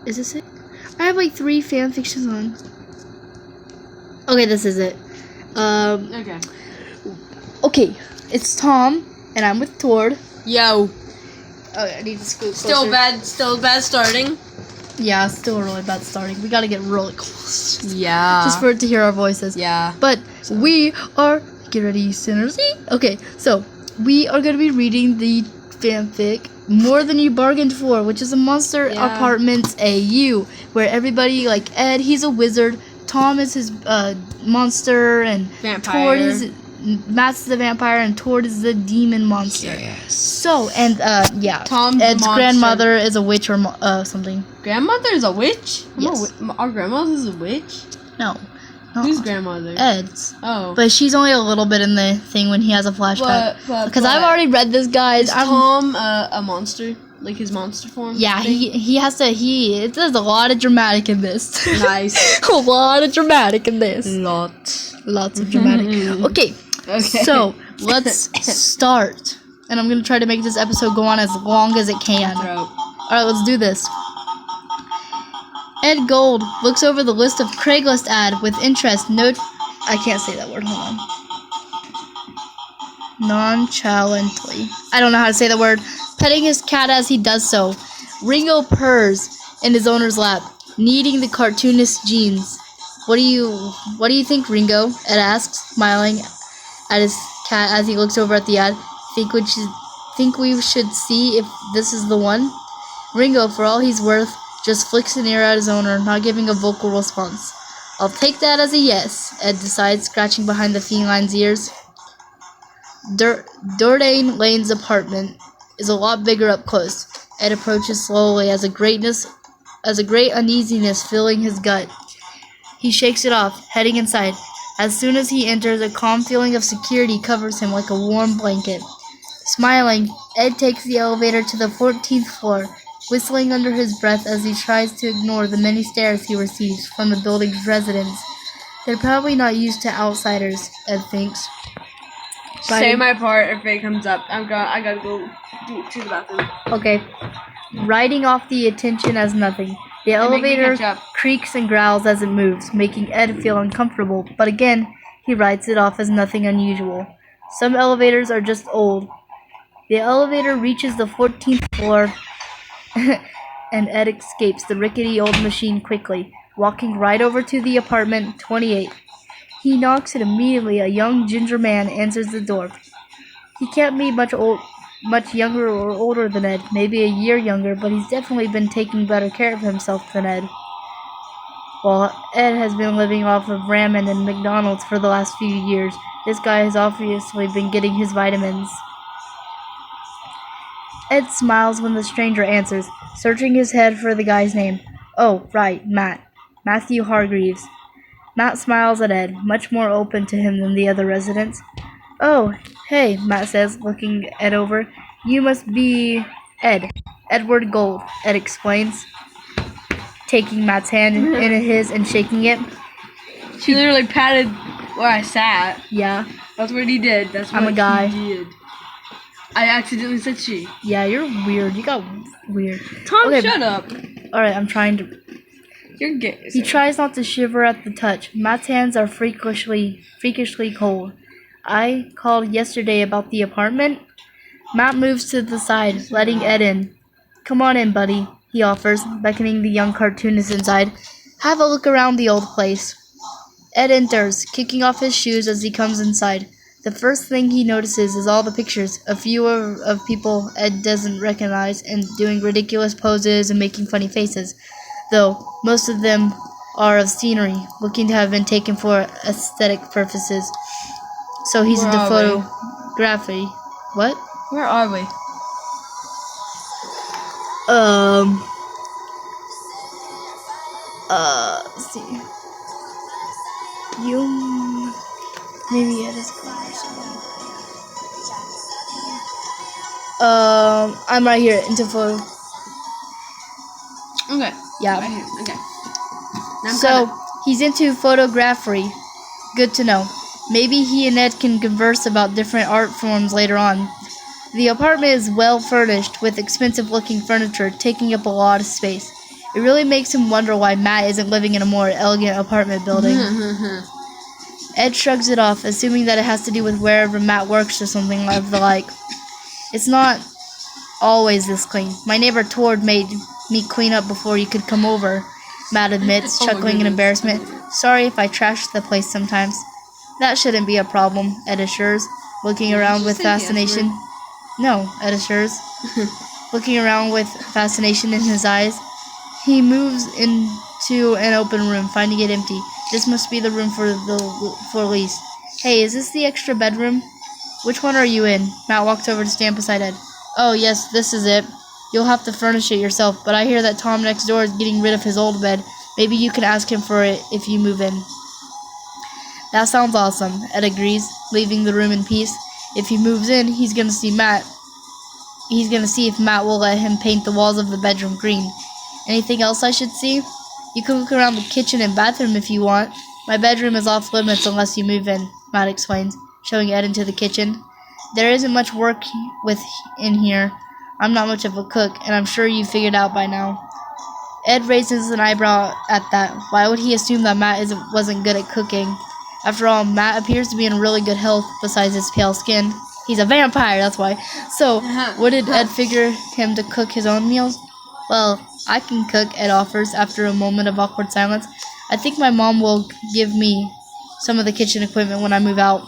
Is this it? I have like 3 fan fictions on. Okay, this is it. Okay. Okay, it's Tom, and I'm with Tord. Yo. Okay, I need to scoot closer. Still bad starting. Yeah, still really bad starting. We gotta get really close. Yeah. Just for it to hear our voices. Yeah. But we are... Get ready, sinners. Okay, so we are gonna be reading the fanfic More Than You Bargained For, which is a Monster Apartment AU, where everybody, like Ed, he's a wizard, Tom is his monster, and Vampire. Tord is... Matt's the vampire and Tord is the demon monster. Yes. So, and yeah, Tom's Ed's monster. grandmother is a witch or something. Grandmother is a witch? Yes. Our grandmother is a witch? No. Whose grandmother? Ed's. Oh. But she's only a little bit in the thing when he has a flashback. Because I've already read this, guys. Is Tom a monster? Like his monster form? Yeah, he has to, it does a lot of dramatic in this. Nice. A lot of dramatic in this. Lots of dramatic. Okay, so let's start. And I'm going to try to make this episode go on as long as it can. Alright, let's do this. Ed Gold looks over the list of Craigslist ad with interest. I can't say that word. Hold on. Nonchalantly. I don't know how to say the word. Petting his cat as he does so. Ringo purrs in his owner's lap, kneading the cartoonist's jeans. What do you think, Ringo? Ed asks, smiling at his cat as he looks over at the ad. Think we should see if this is the one? Ringo, for all he's worth, just flicks an ear at his owner, not giving a vocal response. I'll take that as a yes, Ed decides, scratching behind the feline's ears. Dordain Lane's apartment is a lot bigger up close. Ed approaches slowly as a great uneasiness filling his gut. He shakes it off, heading inside. As soon as he enters, a calm feeling of security covers him like a warm blanket. Smiling, Ed takes the elevator to the 14th floor, whistling under his breath as he tries to ignore the many stares he receives from the building's residents. They're probably not used to outsiders, Ed thinks. Say my part if it comes up. I gotta go to the bathroom. Okay. Writing off the attention as nothing. The elevator creaks and growls as it moves, making Ed feel uncomfortable, but again, he writes it off as nothing unusual. Some elevators are just old. The elevator reaches the 14th floor, and Ed escapes the rickety old machine quickly, walking right over to the apartment 28. He knocks and immediately a young ginger man answers the door. He can't be much younger or older than Ed, maybe a year younger, but he's definitely been taking better care of himself than Ed. While Ed has been living off of ramen and McDonald's for the last few years, this guy has obviously been getting his vitamins. Ed smiles when the stranger answers, searching his head for the guy's name. Oh, right, Matt. Matthew Hargreaves. Matt smiles at Ed, much more open to him than the other residents. Oh, hey, Matt says, looking Ed over. You must be Ed. Edward Gold, Ed explains, taking Matt's hand in his and shaking it. She literally patted where I sat. Yeah. That's what he did. That's what I'm a guy. He did. I accidentally said she. Yeah, you're weird. You got weird. Tom, okay. Shut up. Alright, I'm trying to... You're gay. He tries not to shiver at the touch. Matt's hands are freakishly cold. I called yesterday about the apartment. Matt moves to the side, letting Ed in. Come on in, buddy, he offers, beckoning the young cartoonist inside. Have a look around the old place. Ed enters, kicking off his shoes as he comes inside. The first thing he notices is all the pictures, a few of people Ed doesn't recognize, and doing ridiculous poses and making funny faces, though most of them are of scenery, looking to have been taken for aesthetic purposes. So he's into photography. What? Where are we? Let's see. Maybe Ed is gone or something. I'm right here, into photo. Okay. Yeah. Right here. Okay. So, he's into photography. Good to know. Maybe he and Ed can converse about different art forms later on. The apartment is well furnished, with expensive-looking furniture taking up a lot of space. It really makes him wonder why Matt isn't living in a more elegant apartment building. Ed shrugs it off, assuming that it has to do with wherever Matt works or something of the like. It's not always this clean. My neighbor Tord made me clean up before you could come over, Matt admits, chuckling in embarrassment. Sorry if I trashed the place sometimes. That shouldn't be a problem, Ed assures, looking around with fascination. No, Ed assures, looking around with fascination in his eyes. He moves into an open room, finding it empty. This must be the room for lease. Hey, is this the extra bedroom? Which one are you in? Matt walks over to stand beside Ed. Oh, yes, this is it. You'll have to furnish it yourself, but I hear that Tom next door is getting rid of his old bed. Maybe you can ask him for it if you move in. That sounds awesome, Ed agrees, leaving the room in peace. If he moves in, he's gonna see if Matt will let him paint the walls of the bedroom green. Anything else I should see? You can look around the kitchen and bathroom if you want. My bedroom is off limits unless you move in, Matt explains, showing Ed into the kitchen. There isn't much work in here. I'm not much of a cook, and I'm sure you figured out by now. Ed raises an eyebrow at that. Why would he assume that Matt wasn't good at cooking? After all, Matt appears to be in really good health besides his pale skin. He's a vampire, that's why. So, wouldn't Ed figure him to cook his own meals? Well, I can cook, Ed offers after a moment of awkward silence. I think my mom will give me some of the kitchen equipment when I move out.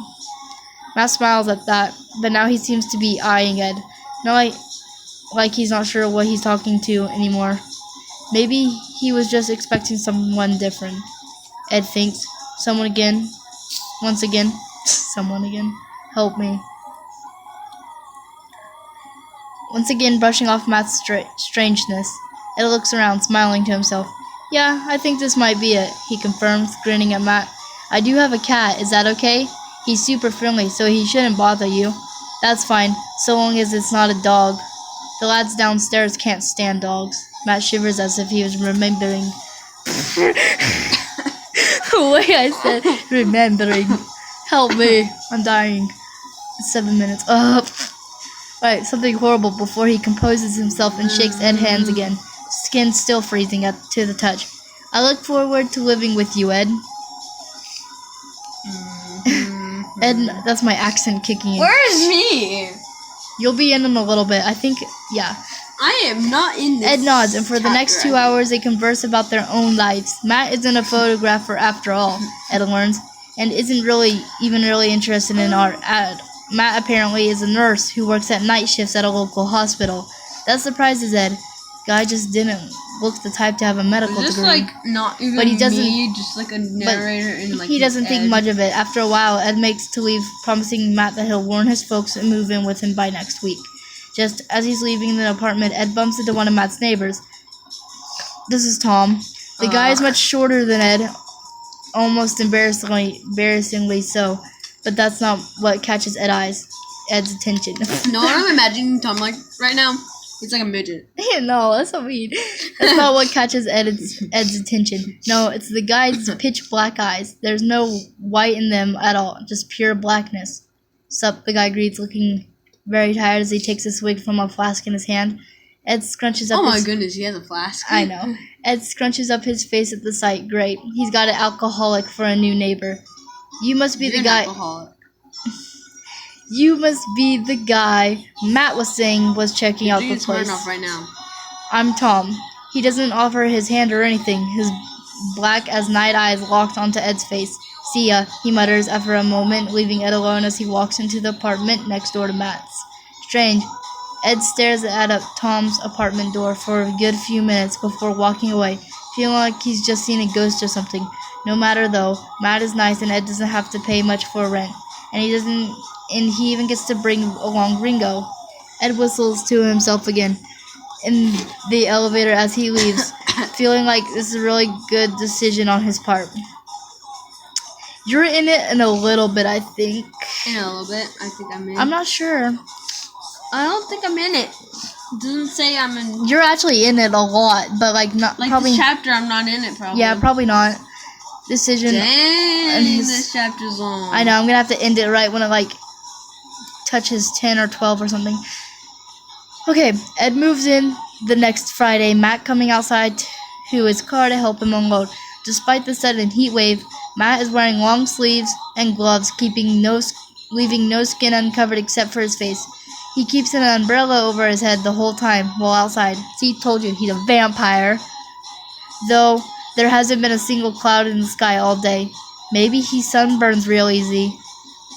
Matt smiles at that, but now he seems to be eyeing Ed. Not like he's not sure what he's talking to anymore. Maybe he was just expecting someone different. Ed thinks. Someone again. Once again. Someone again. Help me. Once again brushing off Matt's strangeness. Ed looks around, smiling to himself. Yeah, I think this might be it, he confirms, grinning at Matt. I do have a cat, is that okay? He's super friendly, so he shouldn't bother you. That's fine, so long as it's not a dog. The lads downstairs can't stand dogs. Matt shivers as if he was remembering. The way I said remembering. Help me, I'm dying. 7 minutes. Right, something horrible before he composes himself and shakes Ed's hands again. Skin still freezing to the touch. I look forward to living with you, Ed. Ed, that's my accent kicking in. Where is me? You'll be in a little bit. I think, yeah. I am not in this. Ed nods, and for the next 2 hours they converse about their own lives. Matt isn't a photographer after all, Ed learns, and isn't even really interested in art. Matt apparently is a nurse who works at night shifts at a local hospital. That surprises Ed. Guy just didn't look the type to have a medical degree. Like not even but he doesn't, me, just like a narrator and like he doesn't think much of it. After a while, Ed makes to leave, promising Matt that he'll warn his folks and move in with him by next week. Just as he's leaving the apartment, Ed bumps into one of Matt's neighbors. This is Tom. The guy is much shorter than Ed, almost embarrassingly so. But that's not what catches Ed's attention. No, I'm imagining Tom like right now. He's like a midget. No, that's not mean. That's not what catches Ed's attention. No, it's the guy's pitch black eyes. There's no white in them at all, just pure blackness. Sup, the guy greets, looking very tired as he takes a swig from a flask in his hand. Ed scrunches up. Oh my goodness, he has a flask. I know. Ed scrunches up his face at the sight. Great, he's got an alcoholic for a new neighbor. You must be the guy. Alcoholic. You must be the guy Matt was saying was checking out the place. Off right now. I'm Tom. He doesn't offer his hand or anything. His black as night eyes locked onto Ed's face. See ya, he mutters after a moment, leaving Ed alone as he walks into the apartment next door to Matt's. Strange. Ed stares at Tom's apartment door for a good few minutes before walking away, feeling like he's just seen a ghost or something. No matter though, Matt is nice and Ed doesn't have to pay much for rent. And he even gets to bring along Ringo. Ed whistles to himself again in the elevator as he leaves, feeling like this is a really good decision on his part. You're in it in a little bit, I think. In a little bit, I think I'm in. I'm not sure. I don't think I'm in it. It doesn't say I'm in. You're actually in it a lot, but like not like probably. This chapter, I'm not in it. Probably. Yeah, probably not. Decision. Dang, this chapter's long. I know. I'm gonna have to end it right when it like touches 10 or 12 or something. Okay, Ed moves in the next Friday. Matt coming outside to his car to help him unload. Despite the sudden heat wave, Matt is wearing long sleeves and gloves, leaving no skin uncovered except for his face. He keeps an umbrella over his head the whole time while outside. See, told you, he's a vampire. Though there hasn't been a single cloud in the sky all day. Maybe he sunburns real easy,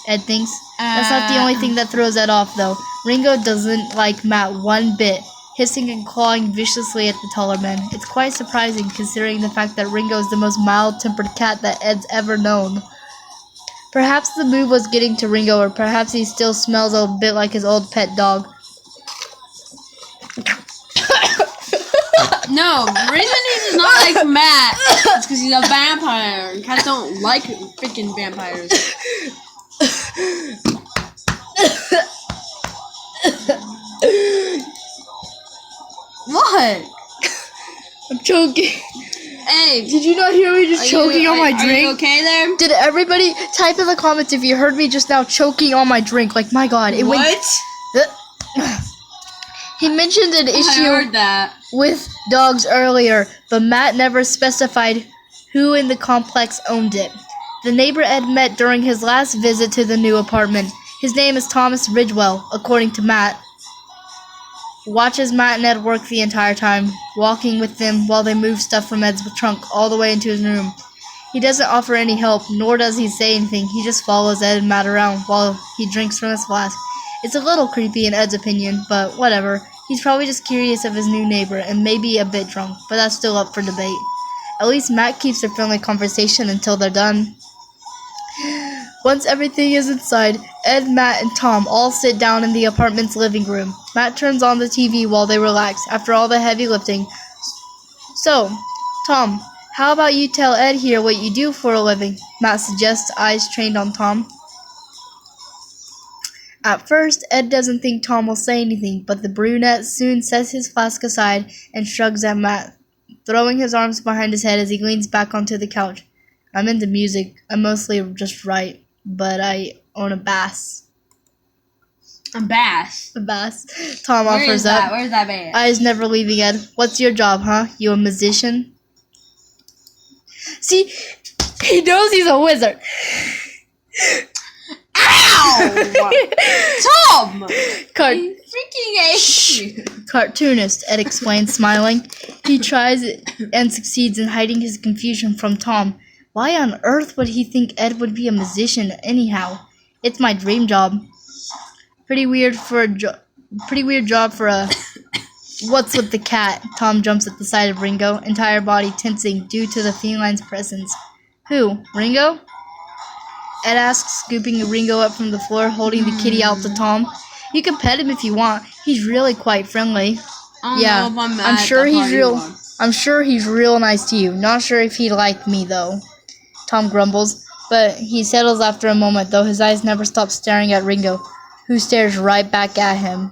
Ed thinks. That's not the only thing that throws Ed off, though. Ringo doesn't like Matt one bit, hissing and clawing viciously at the taller man. It's quite surprising, considering the fact that Ringo is the most mild-tempered cat that Ed's ever known. Perhaps the move was getting to Ringo, or perhaps he still smells a bit like his old pet dog. No, the reason he's not like Matt is because he's a vampire. And cats don't like freaking vampires. What? I'm choking. Hey, did you not hear me just choking on my drink? Are you okay there? Did everybody type in the comments if you heard me just now choking on my drink? Like, my God, it went. He mentioned an issue with dogs earlier, but Matt never specified who in the complex owned it. The neighbor Ed met during his last visit to the new apartment. His name is Thomas Ridgewell, according to Matt. Watches Matt and Ed work the entire time, walking with them while they move stuff from Ed's trunk all the way into his room. He doesn't offer any help, nor does he say anything. He just follows Ed and Matt around while he drinks from his flask. It's a little creepy in Ed's opinion, but whatever. He's probably just curious of his new neighbor and maybe a bit drunk, but that's still up for debate. At least Matt keeps a friendly conversation until they're done. Once everything is inside, Ed, Matt, and Tom all sit down in the apartment's living room. Matt turns on the TV while they relax after all the heavy lifting. So, Tom, how about you tell Ed here what you do for a living? Matt suggests, eyes trained on Tom. At first, Ed doesn't think Tom will say anything, but the brunette soon sets his flask aside and shrugs at Matt, throwing his arms behind his head as he leans back onto the couch. I'm into music. I mostly just write, but I own a bass. A bass? A bass. Tom offers up. Where's that bass? Eyes never leaving Ed. What's your job, huh? You a musician? See, he knows he's a wizard. Ow! Tom! I freaking hate you. Cartoonist, Ed explains, smiling. He tries and succeeds in hiding his confusion from Tom. Why on earth would he think Ed would be a musician anyhow? It's my dream job. Pretty weird job for a... What's with the cat? Tom jumps at the sight of Ringo, entire body tensing due to the feline's presence. Who? Ringo? Ed asks, scooping Ringo up from the floor, holding the kitty out to Tom. You can pet him if you want. He's really quite friendly. Yeah, I'm sure he's real nice to you. Not sure if he'd like me though. Tom grumbles, but he settles after a moment, though his eyes never stop staring at Ringo, who stares right back at him.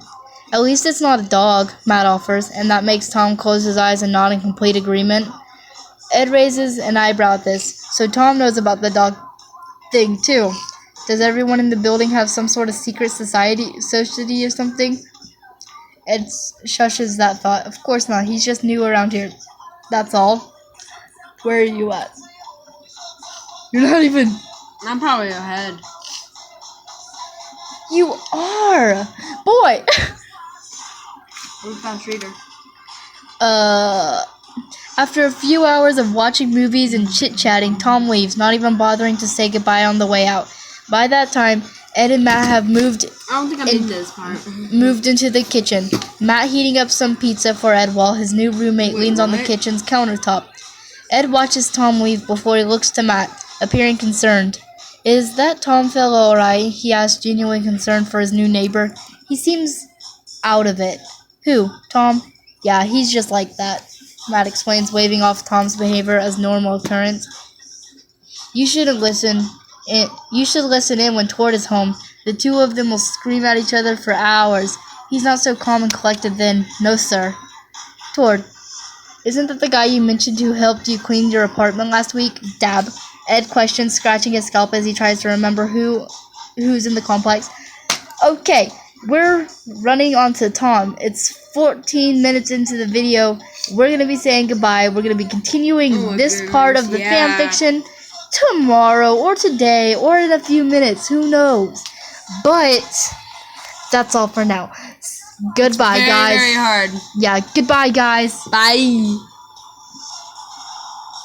At least it's not a dog, Matt offers, and that makes Tom close his eyes and nod in complete agreement. Ed raises an eyebrow at this, so Tom knows about the dog thing too. Does everyone in the building have some sort of secret society or something? Ed shushes that thought. Of course not, he's just new around here. That's all. Where are you at? You're not even... I'm probably ahead. You are! Boy! I'm a fast reader. After a few hours of watching movies and chit-chatting, Tom leaves, not even bothering to say goodbye on the way out. By that time, Ed and Matt have moved into the kitchen. Matt heating up some pizza for Ed while his new roommate leans on the kitchen's countertop. Ed watches Tom leave before he looks to Matt, appearing concerned. Is that Tom fellow alright? He asks, genuinely concerned for his new neighbor. He seems out of it. Who? Tom? Yeah, he's just like that, Matt explains, waving off Tom's behavior as normal occurrence. You should listen in when Tord is home. The two of them will scream at each other for hours. He's not so calm and collected then. No, sir. Tord, isn't that the guy you mentioned who helped you clean your apartment last week? Dab. Ed questions, scratching his scalp as he tries to remember who's in the complex. Okay, we're running onto Tom. It's 14 minutes into the video. We're going to be saying goodbye. We're going to be continuing this part of the fan fiction tomorrow or today or in a few minutes. Who knows? But that's all for now. Goodbye, guys. Very hard. Yeah, goodbye, guys. Bye.